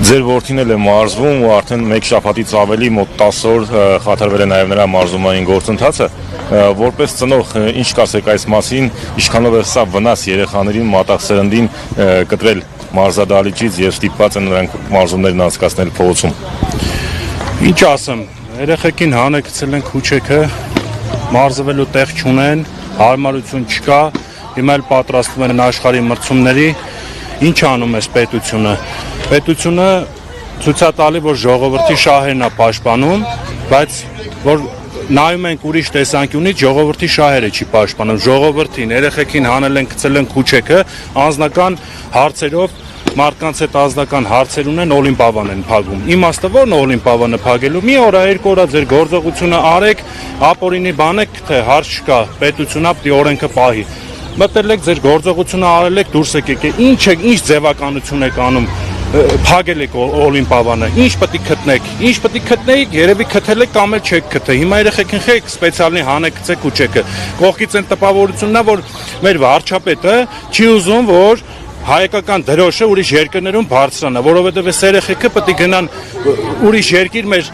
Ձեր որդին էլ է մարզվում ու արդեն մեկ շաբաթից ավելի մոտ 10 օր խաթարվել է նաև նրա մարզումային գործընթացը, որպես ծնող ինչ կասեք այս մասին, ինչքանով է սա վնաս երեխաներին մատաղ-սերնդին կտրել մարզադահլիճից եւ ստիպված են նրանք մարզումներն անցկացնել փողոցում։ Ինչ ասեմ, երեխեքին հանեկցել են քուչեքը, մարզվելու տեղ չունեն, հարմարություն չկա, հիմա էլ պատրաստվում են աշխարհի մրցումների, ինչ անում է պետությունը։ Պետությունը ցույց է տալի, որ ժողովրդի շահերն է պաշտպանում, բայց որ նայում ենք ուրիշ տեսանկյունից ժողովրդի շահերը չի պաշտպանում։ Ժողովրդին, երեխեքին հանել են, գցել են քուչեքը, անձնական հարցերով մարդկանց հետ ազնական հարցեր ունեն, օլիմպիադան են փակում։ Իմաստը ո՞րն է օլիմպիադանը փակելու։ Մի օր, երկու օր ձեր գործողությունը արեք, ապօրինի բանեք, թե հարց չկա, պետությունն ապտի օրենքը պահի։ Մտել եք ձեր գործողությունը արել եք, դուրս եկեք, ինչ ձևականություն եք անում, փակել եք օլիմպիադանը, ինչ պետք է գտնեք, ինչ պետք է գտնեիք, երևի գտել եք կամ էլ չեք գտել։ Հիմա երեխեքին խեք սպեցիալնի հանեք գցեք ու չեկը։ Կողքից են տպավորությունն է, որ մեր վարչապետը չի ուզում, որ հայկական դրոշը ուրիշ երկրներում բարձրանա, որովհետև այս երեխեքը պետք է գնան ուրիշ երկիր մեր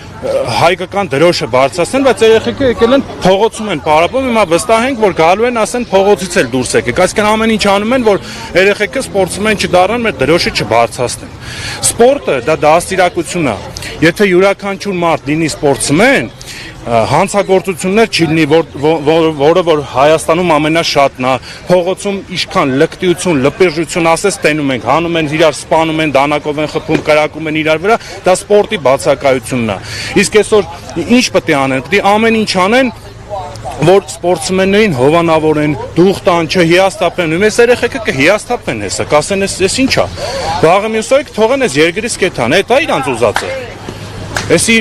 հայկական դրոշը բարձրացնեն, բայց երեխեքը եկել են փողոցում են պարապում, հիմա վստահ ենք, որ գալու են ասեն փողոցից էլ դուրս եկեք, այսինքն ամեն ինչ անում են, որ երեխեքը սպորտսմեն չդառնան, մեր դրոշը չբարձրացնեն։ Սպորտը դա դաստիարակություն է, եթե յուրաքանչյուր մարդ լինի սպորտսմեն, հանցագործություններ չի լինի, որը որ Հայաստանում ամենաշատն է, փողոցում ինչքան լկտիություն, լպիժություն ասես տենում ենք, հանում են իրար, սպանում են, դանակով են խփում, կրակում են իրար վրա, դա սպորտի բացակայությունն է։ Իսկ այսօր ինչ պետք է անեն, պետք է ամեն ինչ անեն, որ սպորտսմեններին հովանավորեն, դուխ տան, չհիասթափեն, ու այս երեխեքը կհիասթափեն հեսա, կասեն այս ինչ է։ Վաղը մյուս օրը թողեն այս երկրից կեթան, դա իրանց ուզածը։ Էսի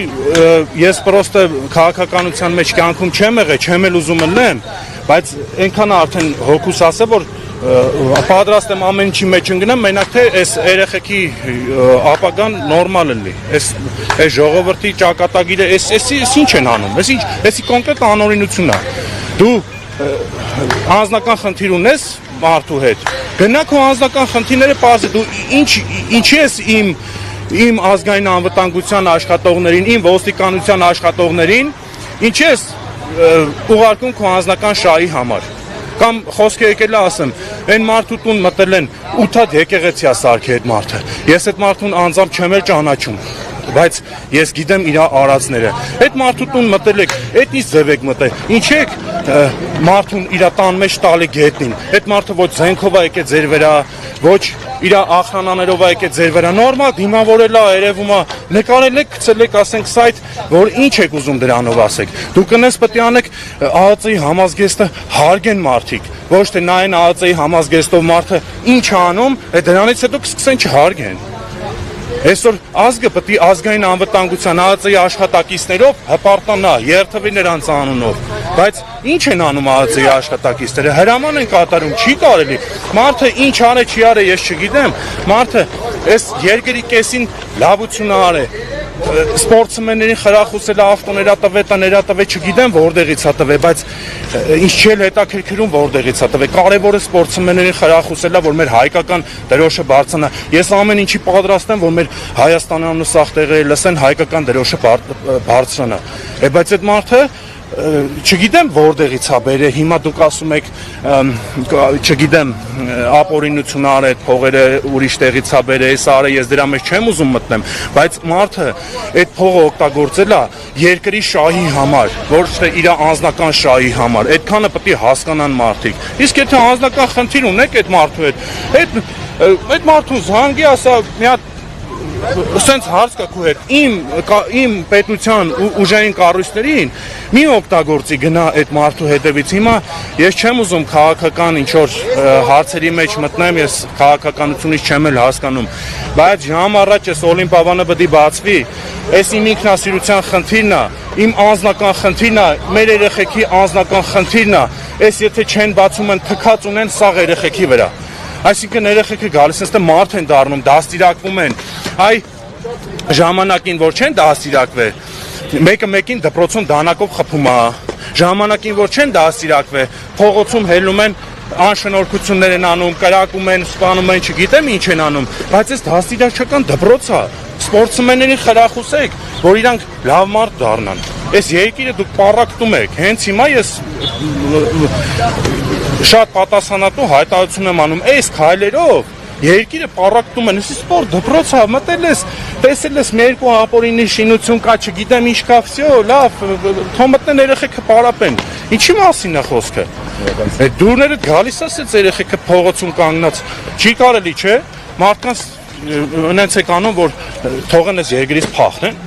ես պրոստը քաղաքականության մեջ կյանքում չեմ եղել, չեմ էլ ուզում լինեմ, բայց այնքան արդեն հոգուս ասե, որ պատրաստ եմ ամեն ինչի մեջ ընկնեմ, մենակ թե այս երեխեքի ապագան նորմալ լինի։ Այս ժողովրդի ճակատագիրը էս ինչ են անում, էսի կոնկրետ անօրինություն է։ Դու անձնական խնդիր ունես մարդու հետ, գնա քո անձնական խնդիրները պարզի, դու ինչի ես իմ ազգային անվտանգության աշխատողներին, իմ ոստիկանության աշխատողներին, ինչ ես ուղարկում քո անձնական շահի համար։ Կամ խոսքը եկել է ասեմ, այն մարդու տուն մտել են 8 հատ եկեղեցի սարքի այդ մարդը։ Ես այդ մարդուն անձամբ չեմ էլ ճանաչում, բայց ես գիտեմ իր արածները։ Այդ մարդու տուն մտել եք, այդ ինչ ձև եք մտել։ Ինչ եք մարդուն իր տան մեջ տալի գետնին։ Այդ մարդը ոչ զենքով է եկել ձեր վրա, ոչ իր ախրանաներով է եկել ձեր վրա, նորմալ դիմավորել է, երևում է, նկարել եք, գցել եք, ասենք սայթ, որ ինչ եք ուզում դրանով ասեք։ Դուք կնես պետք է անեք ԱԱԾ-ի համազգեստը հարգեն մարդիկ, ոչ թե նայեն ԱԱԾ-ի համազգեստով մարդը ինչ անում, դրանից հետո կսկսեն չհարգեն։ Այսօր ազգը պետք է ազգային անվտանգության ԱԱԾ-ի աշխատակիցներով հպարտանա, երթվի նրանց անունով, բայց ինչ են անում ԱԱԾ-ի աշխատակիցները, հրաման են կատարում, չի կարելի, մարդը ինչ արե, չի արե, ես չգիտեմ, մարդը այս երկրի կեսին լավություն արե, սպորտսմեններին խրախուսել է ավտոներա տվե, տներա տվե, չգիտեմ որտեղից է տվե, բայց ինչ չել հետաքրքրում որտեղից է տվե, կարևորը սպորտսմեններին խրախուսել է, որ մեր հայկական դրոշը բարձրանա։ Ես ամեն ինչի պատրաստ եմ, որ մեր Հայաստանն ու սաղ տեղերը լսեն, հայկական դրոշը բարձրանա։ Բայց այդ մարդը չգիտեմ որտեղից է բերել, հիմա դուք ասում եք, չգիտեմ, ապօրինություն արել, փողերը ուրիշ տեղից է բերել, այս արել, ես դրա մեջ չեմ ուզում մտնեմ, բայց մարդը այդ փողը օգտագործել է երկրի շահի համար, ոչ թե իր անձնական շահի համար, այդքանը պետք է հասկանան մարդիկ։ Իսկ եթե անձնական խնդիր ունեք այդ մարդու հետ, այդ մարդուն զանգի, ասա մի հատ սենց հարց կա քո հետ, իմ պետության ուժային կառույցներին մի օգտագործի գնա այդ մարդու հետևից։ Հիմա ես չեմ ուզում քաղաքական ինչ-որ հարցերի մեջ մտնեմ, ես քաղաքականությունից չեմ էլ հասկանում, բայց ժամ առաջ այս օլիմպիադանը պետք է բացվի, այս իմ ինքնասիրության խնդիրն է, իմ անձնական խնդիրն է, մեր երեխեքի անձնական խնդիրն է, այս եթե չեն բացում են թքած ունեն սաղ երեխեքի վրա։ Այսինքն երեխեքը գալիս են, ստե մարդ են դառնում, դաստիարակվում են, այ ժամանակին որ չեն դաստիարակվել, մեկը մեկին դպրոցում դանակով խփում է, ժամանակին որ չեն դաստիարակվել, փողոցում հելնում են, անշնորհքություններ են անում, կրակում են, սպանում են, չգիտեմ ինչ են անում, բայց այս դաստիարակչական դպրոց է, սպորտսմեններին խրախուսեք, որ իրանք լավ մարդ դառնան։ Այս երկիրը դուք պառակտում եք։ Հենց հիմա ես շատ պատասխանատու հայտարարություն եմ անում, այս քայլերով երկիրը պառակտում են, ուսի սպորտ դպրոցա մտել ես, տեսել ես մի երկու ապօրինի շինություն կա, չգիտեմ ինչ կա, վсё, լավ, թող մտնեն երեխեքը պարապեն։ Ինչի մասին է խոսքը։ Այդ դուրները գալիս ասեց երեխեքը փողոցում կանգնած, չի կարելի, չէ՞։ Մարդկանց ունեցեք անում, որ թողեն այս երկրից փախնեն։